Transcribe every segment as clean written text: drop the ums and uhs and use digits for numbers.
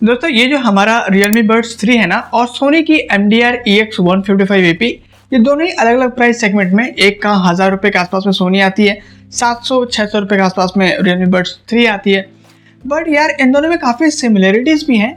दोस्तों ये जो हमारा Realme Buds 3 है ना और सोनी की MDR EX155AP, ये दोनों ही अलग अलग प्राइस सेगमेंट में, एक का 1000 रुपये के आसपास में सोनी आती है, 700-600 रुपये के आसपास में Realme Buds 3 आती है। बट यार इन दोनों में काफ़ी सिमिलरिटीज़ भी हैं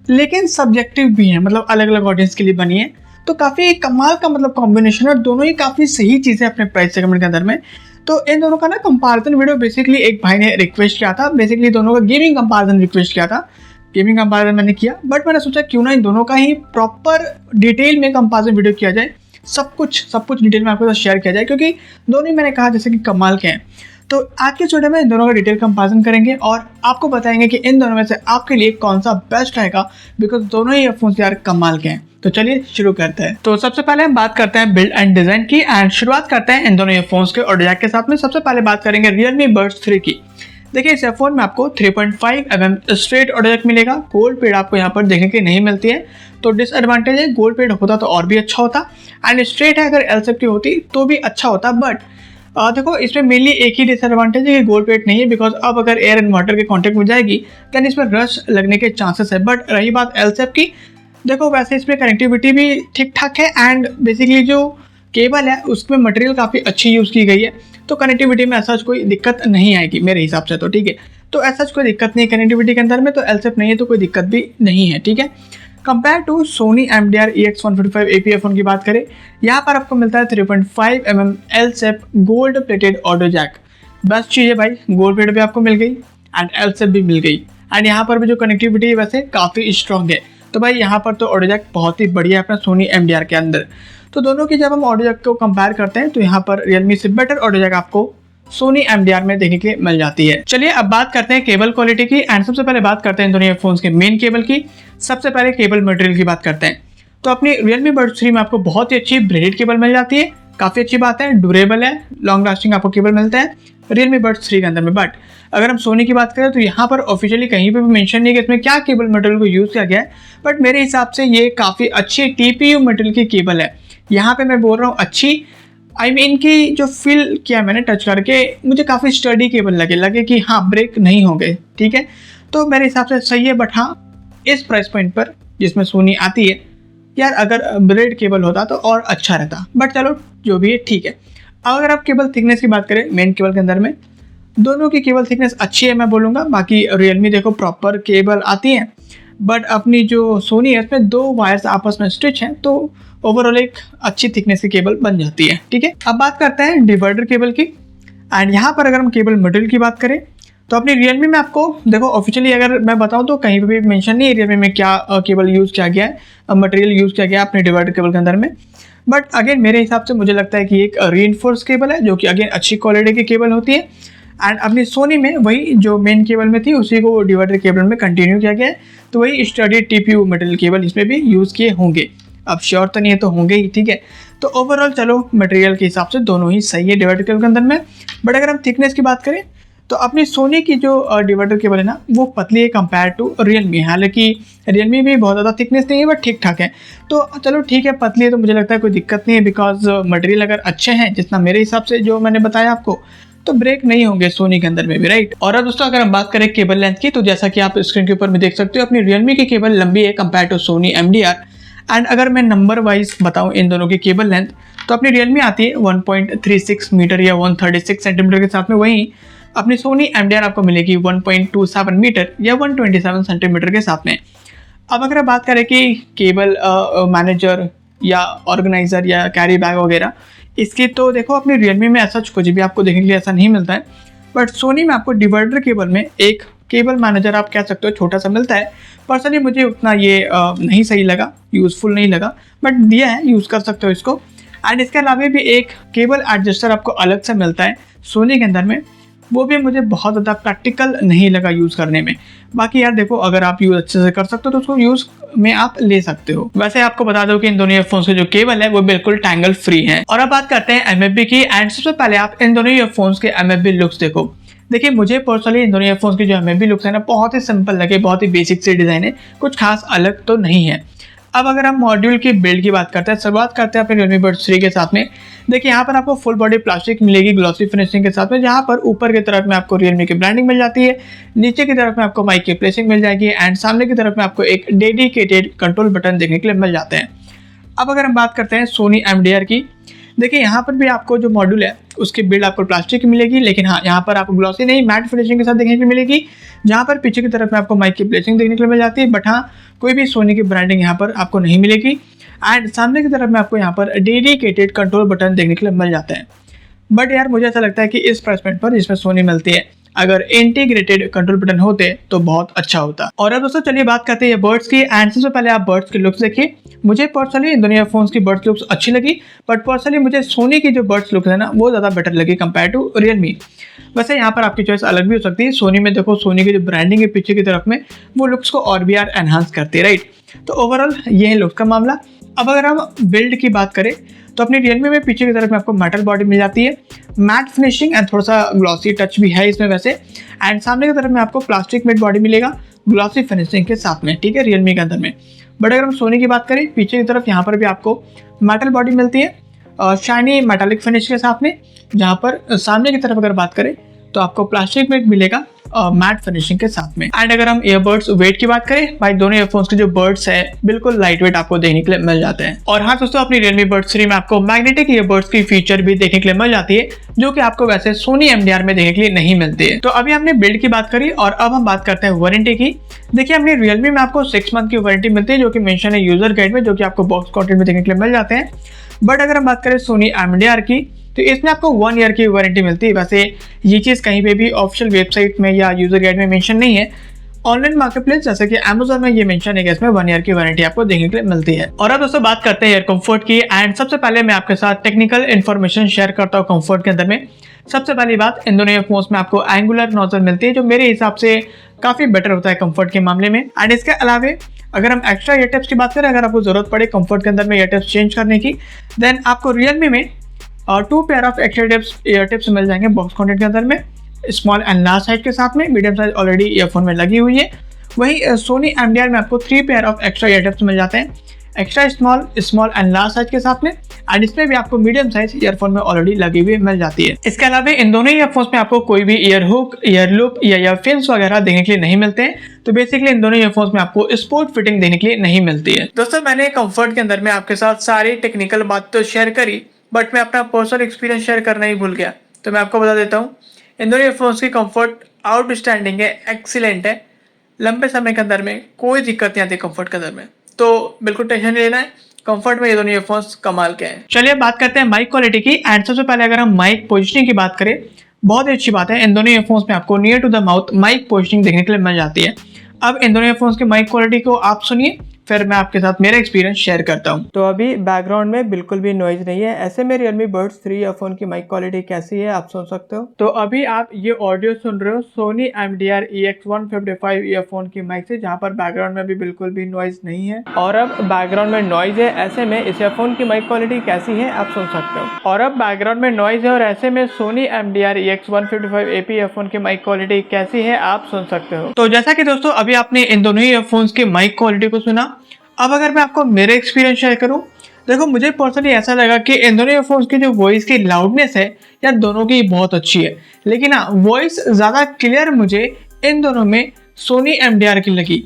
लेकिन सब्जेक्टिव भी हैं, मतलब अलग अलग ऑडियंस के लिए बनी है। तो काफ़ी कमाल का मतलब कॉम्बिनेशन, और दोनों ही काफ़ी सही चीज़ें अपने प्राइस सेगमेंट के अंदर में। तो इन दोनों का ना कंपैरिजन वीडियो बेसिकली एक भाई ने रिक्वेस्ट किया था, बेसिकली दोनों का गेमिंग कंपैरिजन रिक्वेस्ट किया था। गेमिंग कंपैरिजन मैंने किया, बट मैंने सोचा क्यों ना इन दोनों का ही प्रॉपर डिटेल में कंपैरिजन वीडियो किया जाए, सब कुछ डिटेल में आपके साथ शेयर किया जाए, क्योंकि दोनों ही मैंने कहा जैसे कि कमाल के हैं। तो आज के वीडियो में इन दोनों का डिटेल कंपैरिजन करेंगे और आपको बताएंगे कि इन दोनों में से आपके लिए कौन सा बेस्ट रहेगा, बिकॉज दोनों ही ईयरफोन्स यार कमाल के हैं। तो चलिए शुरू करते हैं। तो सबसे पहले हम बात करते हैं बिल्ड एंड डिजाइन की, एंड शुरुआत करते हैं इन दोनों ईयरफोन्स के ऑडियो जैक के साथ में। सबसे पहले बात करेंगे Realme Buds 3 की। देखिए इस ईयरफोन में आपको 3.5 mm स्ट्रेट ऑडियो जैक मिलेगा। गोल्ड पेड आपको यहाँ पर देखने की नहीं मिलती है, तो डिसएडवांटेज है। गोल्ड पेड होता तो और भी अच्छा होता, एंड स्ट्रेट है अगर एल शेप की होती तो भी अच्छा होता। बट देखो इसमें मेनली एक ही डिसएडवांटेज है कि गोल्ड पेड नहीं है, बिकॉज अब अगर एयर एंड वाटर के कॉन्टेक्ट में जाएगी देन इसमें रश लगने के चांसेस है। बट रही बात एल शेप की, देखो वैसे इसमें कनेक्टिविटी भी ठीक ठाक है, एंड बेसिकली जो केबल है उसमें मटेरियल काफ़ी अच्छी यूज़ की गई है, तो कनेक्टिविटी में ऐसा कोई दिक्कत नहीं आएगी मेरे हिसाब से। तो ठीक है, तो ऐसा कोई दिक्कत नहीं है कनेक्टिविटी के अंदर में, तो एल शेप नहीं है तो कोई दिक्कत भी नहीं है। ठीक है, compare to Sony MDR EX155AP earphone की बात करें, यहाँ पर आपको मिलता है 3.5 mm L shape gold plated audio jack. Best चीज़ है भाई, गोल्ड प्लेट भी आपको मिल गई एंड एल शेप भी मिल गई, एंड यहाँ पर भी जो कनेक्टिविटी है वैसे काफ़ी स्ट्रॉन्ग है। तो भाई यहाँ पर तो ऑडियो जैक बहुत ही बढ़िया है अपना सोनी MDR के अंदर। तो दोनों की जब हम ऑडियो जैक को कंपेयर करते हैं तो यहाँ पर रियलमी से बेटर ऑडियो जैक आपको सोनी MDR में देखने के लिए मिल जाती है। चलिए अब बात करते हैं केबल क्वालिटी की, एंड सबसे पहले बात करते हैं इन दोनों ईयरफोन्स के मेन केबल की। सबसे पहले केबल मटेरियल की बात करते हैं, तो अपनी Realme Buds 3 में आपको बहुत ही अच्छी ब्रेडेड केबल मिल जाती है, काफ़ी अच्छी बात है, ड्यूरेबल है, लॉन्ग लास्टिंग आपको केबल मिलता है Realme Buds 3 के अंदर में। बट अगर हम सोनी की बात करें तो यहाँ पर ऑफिशियली कहीं पे भी मेंशन नहीं है कि इसमें क्या केबल मटेरियल को यूज़ किया गया है, बट मेरे हिसाब से ये काफ़ी अच्छी TPU मटेरियल की केबल है। यहाँ पे मैं बोल रहा हूँ अच्छी, आई मीन की जो फील किया मैंने टच करके, मुझे काफ़ी स्टडी केबल लगे कि हाँ ब्रेक नहीं होंगे। ठीक है, तो मेरे हिसाब से सही है। बट हाँ इस प्राइस पॉइंट पर जिसमें सोनी आती है यार, अगर ब्रेड केबल होता तो और अच्छा रहता, बट चलो जो भी है ठीक है। अगर आप केबल थिकनेस की बात करें, मेन केबल के अंदर में दोनों की केबल थिकनेस अच्छी है मैं बोलूँगा। बाकी रियलमी देखो प्रॉपर केबल आती है, बट अपनी जो सोनी है उसमें 2 वायर्स आपस में स्टिच हैं, तो ओवरऑल एक अच्छी थिकनेस की केबल बन जाती है। ठीक है, अब बात करते हैं डिवाइडर केबल की, एंड यहाँ पर अगर हम केबल मटेरियल की बात करें तो अपनी रियलमी में आपको देखो ऑफिशियली अगर मैं बताऊँ तो कहीं पर भी मेंशन नहीं है रियलमी में क्या केबल यूज़ किया गया है, मटेरियल यूज़ किया गया है अपने डिवाइडर केबल के अंदर में। बट अगेन मेरे हिसाब से मुझे लगता है कि एक रीइंफोर्स केबल है जो कि अगेन अच्छी क्वालिटी की केबल होती है, एंड अपनी सोनी में वही जो मेन केबल में थी उसी को डिवाइडर केबल में कंटिन्यू किया गया है, तो वही स्टडी TPU मटेरियल केबल इसमें भी यूज़ किए होंगे। अब श्योर तो नहीं है तो होंगे ही। ठीक है, तो ओवरऑल चलो मटेरियल के हिसाब से दोनों ही सही है डिवाइडर केबल के अंदर में। बट अगर हम थिकनेस की बात करें तो अपनी सोनी की जो डिवाइडर केबल है ना वो पतली है कंपेयर टू रियलमी। हालांकि रियलमी भी बहुत ज़्यादा थिकनेस नहीं है बट ठीक ठाक है, तो चलो ठीक है, पतली है तो मुझे लगता है कोई दिक्कत नहीं है, बिकॉज मटेरियल अगर अच्छे हैं जितना मेरे हिसाब से जो मैंने बताया आपको, तो ब्रेक नहीं होंगे सोनी के अंदर में भी, राइट। और अब दोस्तों अगर हम बात करें केबल लेंथ की, तो जैसा कि आप स्क्रीन के ऊपर में देख सकते हो अपनी रियलमी की केबल लंबी है compare to Sony MDR। And अगर मैं नंबर वाइज बताऊं इन दोनों की केबल लेंथ, तो अपनी रियलमी आती है 1.36 मीटर या 136 सेंटीमीटर के साथ में, वहीं अपनी सोनी MDR आपको मिलेगी 1.27 मीटर या 127 सेंटीमीटर के साथ में। अब अगर बात करें कि केबल मैनेजर या ऑर्गेनाइजर या कैरी बैग वगैरह इसकी, तो देखो अपनी रियलमी में ऐसा कुछ भी आपको देखने के लिए ऐसा नहीं मिलता है, बट सोनी में आपको डिवाइडर केबल में एक केबल मैनेजर आप कह सकते हो छोटा सा मिलता है। पर्सनली मुझे उतना ये नहीं सही लगा, यूज़फुल नहीं लगा, बट दिया है, यूज़ कर सकते हो इसको। एंड इसके अलावा भी एक केबल एडजस्टर आपको अलग से मिलता है सोनी के अंदर में, वो भी मुझे बहुत ज़्यादा प्रैक्टिकल नहीं लगा यूज़ करने में। बाकी यार देखो अगर आप यूज़ अच्छे से कर सकते हो तो उसको यूज़ में आप ले सकते हो। वैसे आपको बता दो कि इन दोनों ईयरफोन्स के जो केबल है वो बिल्कुल टैंगल फ्री है। और अब बात करते हैं MFB की, एंड सबसे पहले आप इन दोनों ईयरफोन्स के MFB लुक्स देखो। देखिए मुझे पर्सनली इन दोनों ईयरफोन्स के जो MFB लुक्स है ना बहुत ही सिंपल लगे, बहुत ही बेसिक से डिज़ाइन है, कुछ खास अलग तो नहीं है। अब अगर हम मॉड्यूल की बिल्ड की बात करते हैं, शुरुआत करते हैं अपने Realme Buds 3 के साथ में। देखिए यहाँ पर आपको फुल बॉडी प्लास्टिक मिलेगी ग्लॉसी फिनिशिंग के साथ में, जहाँ पर ऊपर की तरफ में आपको Realme की ब्रांडिंग मिल जाती है, नीचे की तरफ में आपको माइक की प्लेसिंग मिल जाएगी एंड सामने की तरफ में आपको एक डेडिकेटेड कंट्रोल बटन देखने के लिए मिल जाते हैं। अब अगर हम बात करते हैं Sony MDR की, देखिए यहाँ पर भी आपको जो मॉड्यूल है उसकी बिल्ड आपको प्लास्टिक की मिलेगी, लेकिन हाँ यहाँ पर आपको ग्लॉसी नहीं मैट फिनिशिंग के साथ देखने को मिलेगी, जहाँ पर पीछे की तरफ में आपको माइक की प्लेसिंग देखने को मिल जाती है, बट हाँ कोई भी सोनी की ब्रांडिंग यहाँ पर आपको नहीं मिलेगी एंड सामने की तरफ में आपको यहाँ पर डेडिकेटेड कंट्रोल बटन देखने के लिए मिल जाते हैं। बट यार मुझे ऐसा लगता है कि इस प्राइस पॉइंट पर जिसमें सोनी मिलती है, अगर इंटीग्रेटेड कंट्रोल बटन होते तो बहुत अच्छा होता। और अब दोस्तों चलिए बात करते हैं बर्ड्स की एंड सबसे पहले आप बर्ड्स के लुक्स देखिए। मुझे पर्सनली इन दोनों ईयरफोन्स की बर्ड्स लुक्स अच्छी लगी, बट पर्सनली मुझे सोनी की जो बर्ड्स लुक्स है ना वो ज़्यादा बेटर लगी कंपेयर टू रियलमी। वैसे यहाँ पर आपकी चॉइस अलग भी हो सकती है। सोनी में देखो सोनी की जो ब्रांडिंग है पीछे की तरफ में वो लुक्स को और भी यार एनहांस करती है, राइट। तो ओवरऑल ये है लुक्स का मामला। अब अगर हम बिल्ड की बात करें तो अपनी रियलमी में पीछे की तरफ में आपको मेटल बॉडी मिल जाती है, मैट फिनिशिंग एंड थोड़ा सा ग्लॉसी टच भी है इसमें वैसे, एंड सामने की तरफ में आपको प्लास्टिक मेट बॉडी मिलेगा ग्लॉसी फिनिशिंग के साथ में, ठीक है, रियलमी के अंदर में। बट अगर हम सोनी की बात करें पीछे की तरफ यहाँ पर भी आपको मेटल बॉडी मिलती है शाइनी मेटालिक फिनिश के साथ में, जहाँ पर सामने की तरफ अगर बात करें तो आपको प्लास्टिक मेट मिलेगा मैट फिनिशिंग के साथ में। एंड अगर हम ईयरबड्स वेट की बात करें, भाई दोनों ईयरफोन्स के जो बर्ड्स है बिल्कुल लाइट वेट आपको देखने के लिए मिल जाते हैं। और हाँ दोस्तों अपनी Realme Buds 3 में आपको मैग्नेटिक ईयरबड्स की फीचर भी देखने के लिए मिल जाती है, जो कि आपको वैसे Sony MDR में देखने के लिए नहीं मिलती है। तो अभी हमने बिल्ड की बात करी और अब हम बात करते हैं वारंटी की। देखिए अपनी Realme में आपको 6 मंथ की वारंटी मिलती है, जो कि मेंशन है यूजर गाइड में, जो कि आपको बॉक्स कंटेंट में देखने के लिए मिल जाते हैं। बट अगर हम बात करें Sony MDR की तो इसमें आपको 1 ईयर की वारंटी मिलती है। वैसे ये चीज़ कहीं पे भी ऑफिशियल वेबसाइट में या यूजर गाइड में मेंशन नहीं है। ऑनलाइन मार्केटप्लेस जैसे कि Amazon में ये मेंशन है कि इसमें 1 ईयर की वारंटी आपको देखने के लिए मिलती है। और अब दोस्तों बात करते हैं एयर कंफर्ट की एंड सबसे पहले मैं आपके साथ टेक्निकल इन्फॉर्मेशन शेयर करता हूँ कंफर्ट के अंदर में। सबसे पहली बात, इन दोनों ईयरफोन्स में आपको एंगुलर नोजल मिलती है, जो मेरे हिसाब से काफ़ी बेटर होता है कंफर्ट के मामले में। एंड इसके अलावा अगर हम एक्स्ट्रा ईयर टिप्स की बात करें, अगर आपको जरूरत पड़े कंफर्ट के अंदर में ईयर टिप्स चेंज करने की, देन आपको रियलमी में 2 pair of extra ear tips मिल जाएंगे बॉक्स कंटेंट के अंदर में, स्मॉल एंड लार्ज साइज के साथ में। मीडियम साइज ऑलरेडी ईयरफोन में लगी हुई है। वहीं सोनी MDR में आपको 3 pair of extra ear tips मिल जाते हैं, extra small and large size के साथ में, एंड इसमें भी आपको मीडियम साइज ईयरफोन में ऑलरेडी लगी हुई मिल जाती है। इसके अलावा इन दोनों ईयरफोन्स में आपको कोई भी ईयर हुक, ईयर लूप या ईयरफिन्स वगैरह देखने के लिए नहीं मिलते हैं। तो बेसिकली इन दोनों ईयरफोन्स में आपको स्पोर्ट फिटिंग देने के लिए नहीं मिलती है। दोस्तों मैंने कंफर्ट के अंदर में आपके साथ सारी टेक्निकल बात तो शेयर करी, बट मैं अपना पर्सनल एक्सपीरियंस शेयर करना ही भूल गया। तो मैं आपको बता देता हूँ, इन दोनों ईयरफोन्स की कंफर्ट आउटस्टैंडिंग है, एक्सीलेंट है। लंबे समय के अंदर में कोई दिक्कत नहीं आती कंफर्ट के अंदर में, तो बिल्कुल टेंशन नहीं लेना है। कंफर्ट में ये दोनों ईयरफोन्स कमाल के हैं। चलिए बात करते हैं माइक क्वालिटी की एंड सबसे पहले अगर हम माइक पोजिशनिंग की बात करें, बहुत ही अच्छी बात है, इन दोनों ईयरफोन्स में आपको near to the mouth mic positioning देखने के लिए मिल जाती है। अब इन दोनों ईयरफोन्स की माइक क्वालिटी को आप सुनिए, फिर मैं आपके साथ मेरा एक्सपीरियंस शेयर करता हूं। तो अभी बैकग्राउंड में बिल्कुल भी नॉइज नहीं है। ऐसे में Realme Buds 3 ईयरफोन की माइक क्वालिटी कैसी है आप सुन सकते हो। तो अभी आप ये ऑडियो सुन रहे हो Sony MDR EX155 ईयरफोन की माइक से, जहां पर बैकग्राउंड में भी बिल्कुल भी नॉइज नहीं है। और अब बैकग्राउंड में नॉइज है, ऐसे में इस ईयरफोन की माइक क्वालिटी कैसी है आप सुन सकते हो। और अब बैकग्राउंड में नॉइज है और ऐसे में Sony MDR EX155 AP earphone की माइक क्वालिटी कैसी है आप सुन सकते हो। तो जैसा कि दोस्तों अभी आपने इन दोनों ही ईयरफोन्स की माइक क्वालिटी को सुना, अब अगर मैं आपको मेरे एक्सपीरियंस शेयर करूं, देखो मुझे पर्सनली ऐसा लगा कि इन दोनों ईयरफोन्स की जो वॉइस की लाउडनेस है यार दोनों की बहुत अच्छी है, लेकिन हाँ वॉइस ज़्यादा क्लियर मुझे इन दोनों में Sony MDR की लगी।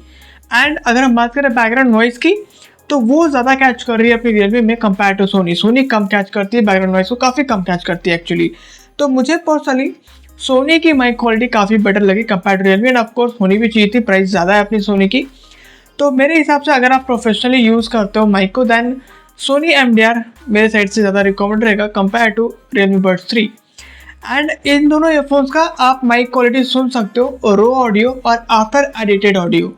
एंड अगर हम बात करें बैकग्राउंड नॉइस की, तो वो ज़्यादा कैच कर रही है अपनी रियलमी में कंपेयर टू सोनी कम कैच करती है, बैकग्राउंड नॉइस को काफ़ी कम कैच करती है एक्चुअली। तो मुझे पर्सनली सोनी की माइक क्वालिटी काफ़ी बेटर लगी compare to Realme, and of course होनी भी चाहिए थी, प्राइस ज़्यादा है अपनी सोनी की। तो मेरे हिसाब से अगर आप प्रोफेशनली यूज़ करते हो माइक को, देन Sony MDR मेरे साइड से ज़्यादा रिकमेंड रहेगा compare to Realme Buds 3। And इन दोनों ईयरफोन्स का आप माइक क्वालिटी सुन सकते हो रो ऑडियो और आफ्टर एडिटेड ऑडियो।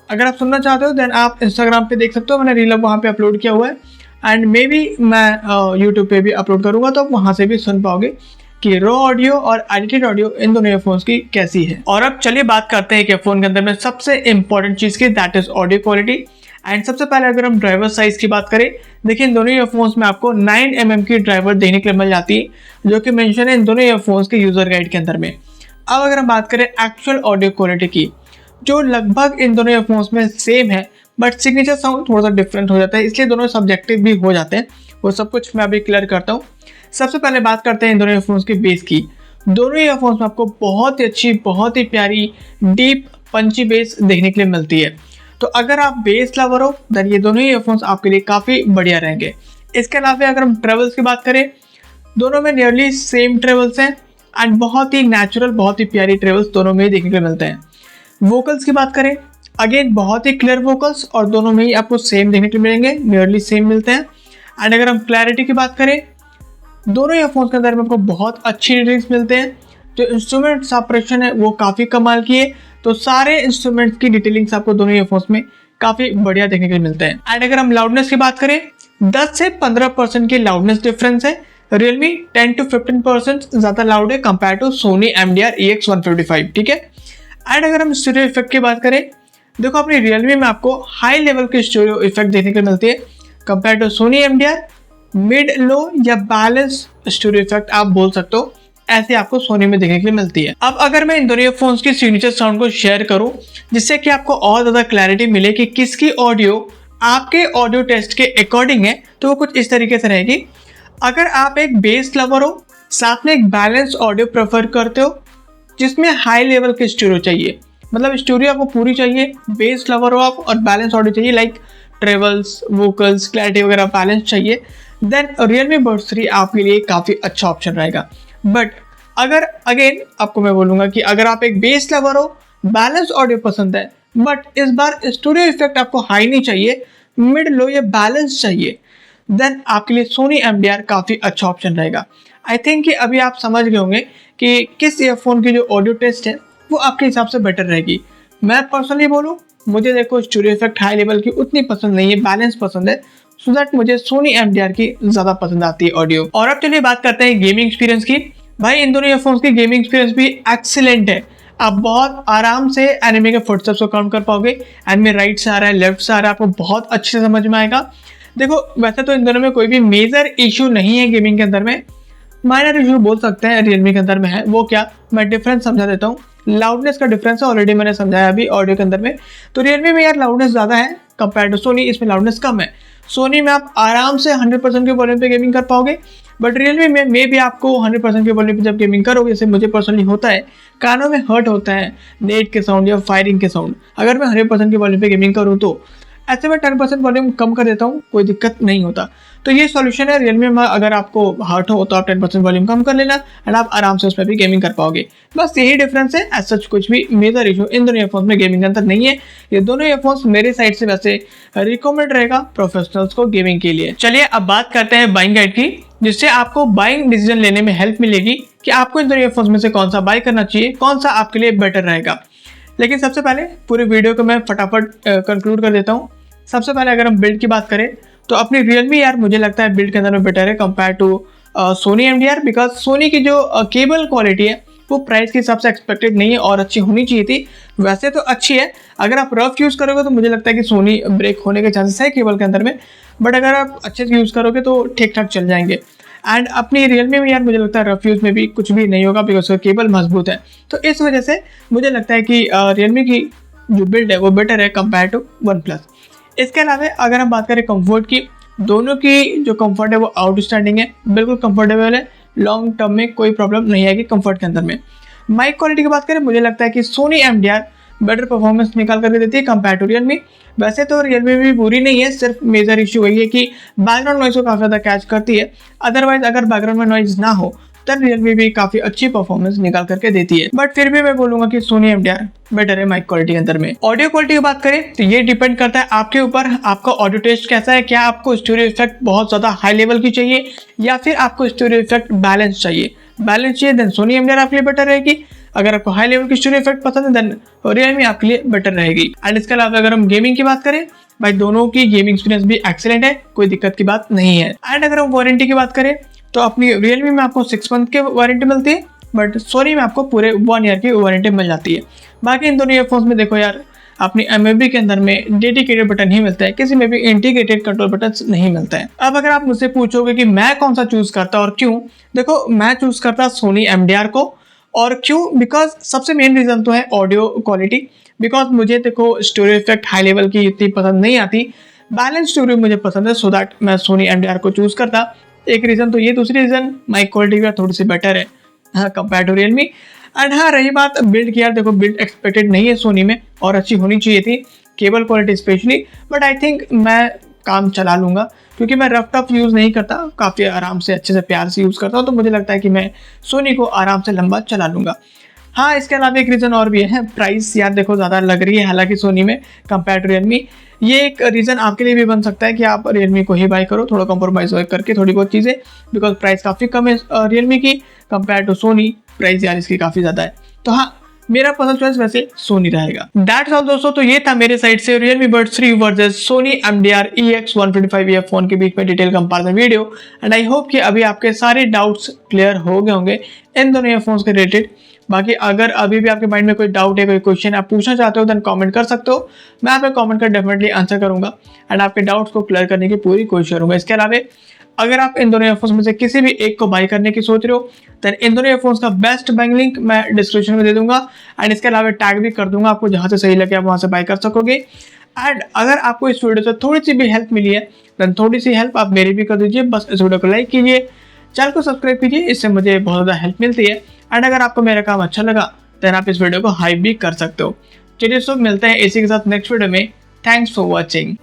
अगर आप सुनना चाहते हो देन आप इंस्टाग्राम पे देख सकते हो, मैंने रील वहाँ पे अपलोड किया हुआ है, एंड मे बी मैं यूट्यूब पे भी अपलोड करूँगा, तो आप वहाँ से भी सुन पाओगे कि रो ऑडियो और एडिटेड ऑडियो इन दोनों ईयरफोन्स की कैसी है। और अब चलिए बात करते हैं कि ईयरफोन के अंदर में सबसे इंपॉर्टेंट चीज़ की, that is audio quality. And सबसे पहले अगर हम ड्राइवर साइज की बात करें, देखिए इन दोनों ईयरफोन्स में आपको 9 mm की ड्राइवर देखने के लिए मिल जाती है, जो कि मेंशन है इन दोनों ईयरफोन्स के यूजर गाइड के अंदर में। अब अगर हम बात करें एक्चुअल ऑडियो क्वालिटी की, जो लगभग इन दोनों ईयरफोन्स में सेम है, बट सिग्नेचर साउंड थोड़ा सा डिफरेंट हो जाता है, इसलिए दोनों सब्जेक्टिव भी हो जाते हैं। वो सब कुछ मैं अभी क्लियर करता हूँ। सबसे पहले बात करते हैं इन दोनों ईयरफोन्स की बेस की। दोनों ईयरफोन्स में आपको बहुत ही अच्छी, बहुत ही प्यारी, डीप पंची बेस देखने के लिए मिलती है। तो अगर आप बेस लवर हो देन ये दोनों ईयरफोन्स आपके लिए काफ़ी बढ़िया रहेंगे। इसके अलावा अगर हम ट्रेवल्स की बात करें, दोनों में नियरली सेम ट्रेवल्स हैं एंड बहुत ही नेचुरल, बहुत ही प्यारी ट्रेवल्स दोनों में देखने को मिलते हैं। वोकल्स की बात करें, अगेन बहुत ही क्लियर वोकल्स और दोनों में ही आपको सेम देखने को मिलेंगे, नियरली सेम मिलते हैं। एंड अगर हम क्लैरिटी की बात करें, दोनों ईयरफोन्स के अंदर में आपको बहुत अच्छी रीडिंग्स मिलते हैं। जो इंस्ट्रूमेंट सेपरेशन है वो काफ़ी कमाल की है, तो सारे इंस्ट्रूमेंट्स की डिटेलिंग्स आपको दोनों ईयरफोन्स में काफ़ी बढ़िया देखने को मिलते हैं। एंड अगर हम लाउडनेस की बात करें, 10 से 15% की लाउडनेस डिफरेंस है। रियलमी 10 to 15% ज़्यादा लाउड है compare to Sony MDR EX155, ठीक है। एंड अगर हम स्टूडियो इफेक्ट की बात करें, देखो अपनी रियलमी में आपको हाई लेवल के स्टूडियो इफेक्ट देखने को मिलती है compare to Sony MDR। Mid, low या बैलेंस स्टूडियो इफेक्ट आप बोल सकते हो, ऐसे आपको सोनी में देखने के लिए मिलती है। अब अगर मैं इन दोनों ईयरफोन्स की सिग्नेचर साउंड को शेयर करूं, जिससे कि आपको और ज़्यादा क्लैरिटी मिले कि किसकी ऑडियो आपके ऑडियो टेस्ट के अकॉर्डिंग है, तो वो कुछ इस तरीके से रहेगी। अगर आप एक बेस लवर हो, साथ में एक बैलेंस ऑडियो प्रेफर करते हो जिसमें हाई लेवल के स्टूडियो चाहिए, मतलब स्टूडियो आपको पूरी चाहिए, बेस लवर हो आप और बैलेंस ऑडियो चाहिए, लाइक ट्रेवल्स, वोकल्स, क्लैरिटी वगैरह बैलेंस चाहिए, देन रियलमी बड्स 3 आपके लिए काफ़ी अच्छा ऑप्शन रहेगा। बट अगर अगेन आपको मैं बोलूँगा कि अगर आप एक बेस लवर हो, बैलेंस ऑडियो पसंद है, बट इस बार स्टूडियो इफेक्ट आपको हाई नहीं चाहिए, मिड, लो या बैलेंस चाहिए, देन आपके लिए सोनी MDR काफ़ी अच्छा ऑप्शन रहेगा। आई थिंक कि अभी आप समझ गए होंगे कि किस ईयरफोन की जो ऑडियो टेस्ट है वो आपके हिसाब से बेटर रहेगी। मैं पर्सनली बोलूँ, मुझे देखो स्टूडियो इफेक्ट हाई लेवल की उतनी पसंद नहीं है, बैलेंस पसंद है, सो दैट मुझे सोनी MDR की ज़्यादा पसंद आती है ऑडियो। और अब चलिए बात करते हैं गेमिंग एक्सपीरियंस की। भाई इन दोनों ईयरफोन्स की गेमिंग एक्सपीरियंस भी एक्सीलेंट है। आप बहुत आराम से एनिमे के फुटस्टेप्स को काउंट कर पाओगे। एनिमे राइट से आ रहा है, लेफ्ट से आ रहा है, आपको बहुत अच्छे से समझ में आएगा। देखो वैसे तो इन दोनों में कोई भी मेजर इशू नहीं है गेमिंग के अंदर में, माइनर इशू बोल सकते हैं रियलमी के अंदर में है। वो क्या, मैं डिफरेंस समझा देता हूँ। लाउडनेस का डिफरेंस है, ऑलरेडी मैंने समझाया अभी ऑडियो के अंदर में। तो रियलमी में यार लाउडनेस ज़्यादा है कंपेयर टू सोनी, इसमें लाउडनेस कम है। सोनी में आप आराम से 100% के वॉल्यूम पे गेमिंग कर पाओगे, बट रियलमी में मे भी आपको 100% के वॉल्यूम पे जब गेमिंग करोगे, जैसे मुझे पर्सनली होता है, कानों में हर्ट होता है नेट के साउंड या फायरिंग के साउंड। अगर मैं 100% के वॉल्यूम पे गेमिंग करूँ तो ऐसे में 10% वॉल्यूम कम कर देता हूँ, कोई दिक्कत नहीं होता। तो ये सॉल्यूशन है रियलमी में। अगर आपको हर्ट हो तो आप 10% वॉल्यूम कम कर लेना एंड आप आराम से उसमें भी गेमिंग कर पाओगे। बस यही डिफरेंस है, एज सच कुछ भी मेजर इशू इन दोनों ईयरफोन्स में गेमिंग के अंदर नहीं है। ये दोनों ईयरफोन्स मेरे साइड से वैसे रिकमेंड रहेगा प्रोफेशनल्स को गेमिंग के लिए। चलिए अब बात करते हैं बाइंग गाइड की, जिससे आपको बाइंग डिसीजन लेने में हेल्प मिलेगी कि आपको इन दोनों ईयरफोन्स में से कौन सा बाय करना चाहिए, कौन सा आपके लिए बेटर रहेगा। लेकिन सबसे पहले पूरे वीडियो को मैं फटाफट कंक्लूड कर देता हूँ। सबसे पहले अगर हम बिल्ड की बात करें तो अपनी रियलमी यार मुझे लगता है बिल्ड के अंदर में बेटर है compare to Sony MDR, because Sony की जो केबल क्वालिटी है वो प्राइस के हिसाब से एक्सपेक्टेड नहीं है और अच्छी होनी चाहिए थी। वैसे तो अच्छी है, अगर आप रफ यूज़ करोगे तो मुझे लगता है कि सोनी ब्रेक होने के चांसेस है केबल के अंदर में, बट अगर आप अच्छे से यूज़ करोगे तो ठीक ठाक चल जाएंगे। एंड अपनी रियलमी में यार मुझे लगता है रफ यूज़ में भी कुछ भी नहीं होगा, बिकॉज उसका केबल मजबूत है। तो इस वजह से मुझे लगता है कि रियलमी की जो बिल्ड है वो बेटर है कंपेयर टू OnePlus। इसके अलावा अगर हम बात करें कंफर्ट की, दोनों की जो कंफर्ट है वो आउटस्टैंडिंग है, बिल्कुल कंफर्टेबल है, लॉन्ग टर्म में कोई प्रॉब्लम नहीं आएगी कंफर्ट के अंदर में। माइक क्वालिटी की बात करें, मुझे लगता है कि सोनी MDR बेटर परफॉर्मेंस निकाल करके देती है कंपेयर टू रियलमी। वैसे तो रियलमी भी बुरी नहीं है, सिर्फ मेजर इशू वही है कि बैकग्राउंड नॉइज को काफ़ी ज़्यादा कैच करती है। अदरवाइज अगर बैकग्राउंड में नॉइज ना हो तब रियलमी भी काफ़ी अच्छी परफॉर्मेंस निकाल करके देती है। बट फिर भी मैं बोलूँगा कि सोनी MDR बेटर है माइक क्वालिटी के अंदर में। ऑडियो क्वालिटी की बात करें तो ये डिपेंड करता है आपके ऊपर, आपका ऑडियो टेस्ट कैसा है। क्या आपको स्टूडियो इफेक्ट बहुत ज़्यादा हाई लेवल की चाहिए या फिर आपको स्टूडियो इफेक्ट बैलेंस चाहिए? बैलेंस चाहिए देन सोनी MDR आपके लिए बेटर रहेगी। अगर आपको हाई लेवल की स्टूडियो इफेक्ट पसंद है देन रियलमी आपके लिए बेटर रहेगी। एंड इसके अलावा अगर हम गेमिंग की बात करें, भाई दोनों की गेमिंग एक्सपीरियंस भी एक्सीलेंट है, कोई दिक्कत की बात नहीं है। एंड अगर हम वारंटी की बात करें तो अपनी रियलमी में आपको 6 मंथ की वारंटी मिलती है, बट सोनी में आपको पूरे 1 ईयर की वारंटी मिल जाती है। बाकी इन दोनों ईयरफोन्स में देखो यार, अपनी MFB के अंदर में डेडिकेटेड बटन ही मिलता है, किसी में भी इंटीग्रेटेड कंट्रोल बटन नहीं मिलता है। अब अगर आप मुझसे पूछोगे कि मैं कौन सा चूज करता और क्यों, देखो मैं चूज करता सोनी MDR को। और क्यों? बिकॉज सबसे मेन रीजन तो है ऑडियो क्वालिटी। बिकॉज मुझे देखो स्टोरेज इफेक्ट हाई लेवल की इतनी पसंद नहीं आती, बैलेंस स्टोरेज मुझे पसंद है, सो दैट मैं सोनी एमडीआर को चूज करता। एक रीज़न तो ये, दूसरी रीज़न माइक क्वालिटी भी थोड़ी सी बेटर है हाँ कंपेयर टू रियलमी। एंड हाँ रही बात बिल्ड की, यार देखो बिल्ड एक्सपेक्टेड नहीं है सोनी में और अच्छी होनी चाहिए थी, cable quality specially, but I think मैं काम चला लूँगा क्योंकि मैं रफ टफ यूज़ नहीं करता, काफ़ी आराम से अच्छे से प्यार से यूज़ करता हूँ, तो मुझे लगता है कि मैं सोनी को आराम से लंबा चला लूँगा। हाँ इसके अलावा एक रीज़न और भी है, प्राइस यार देखो ज़्यादा लग रही है हालांकि सोनी में कंपेयर टू रियलमी। ये एक रीज़न आपके लिए भी बन सकता है कि आप रियलमी को ही बाय करो, थोड़ा कॉम्प्रोमाइज़ करके थोड़ी बहुत चीज़ें, बिकॉज प्राइस काफ़ी कम है रियलमी की कंपेयर टू सोनी, प्राइस यार इसकी काफ़ी ज़्यादा है। तो हाँ मेरा पसंद चॉइस वैसे सोनी रहेगा। दैट्स ऑल दोस्तों, तो ये था मेरे साइड से Realme Buds 3 versus Soni MDR EX125 phone के बीच में detail comparison video. And I hope कि अभी आपके सारे डाउट्स क्लियर हो गए होंगे इन दोनों ईयरफोन्स के रिलेटेड। बाकी अगर अभी भी आपके माइंड में कोई डाउट है, कोई क्वेश्चन आप पूछना चाहते हो, देन कमेंट कर सकते हो, मैं आपके कमेंट का डेफिनेटली आंसर करूंगा एंड आपके डाउट्स को क्लियर करने की पूरी कोशिश करूंगा। इसके अलावा अगर आप इन दोनों ईयरफोन्स में से किसी भी एक को बाय करने की सोच रहे हो, देन इन दोनों ईयरफोन्स का बेस्ट बाइंग लिंक मैं डिस्क्रिप्शन में दे दूंगा एंड इसके अलावा टैग भी कर दूंगा, आपको जहां से सही लगे आप वहां से बाय कर सकोगे। एंड अगर आपको इस वीडियो से थोड़ी सी भी हेल्प मिली है, देन थोड़ी सी हेल्प आप मेरी भी कर दीजिए, बस इस वीडियो को लाइक कीजिए, चैनल को सब्सक्राइब कीजिए, इससे मुझे बहुत ज़्यादा हेल्प मिलती है। एंड अगर आपको मेरा काम अच्छा लगा देन आप इस वीडियो को हाइप भी कर सकते हो। चलिए सब मिलते हैं इसी के साथ नेक्स्ट वीडियो में। Thanks for watching.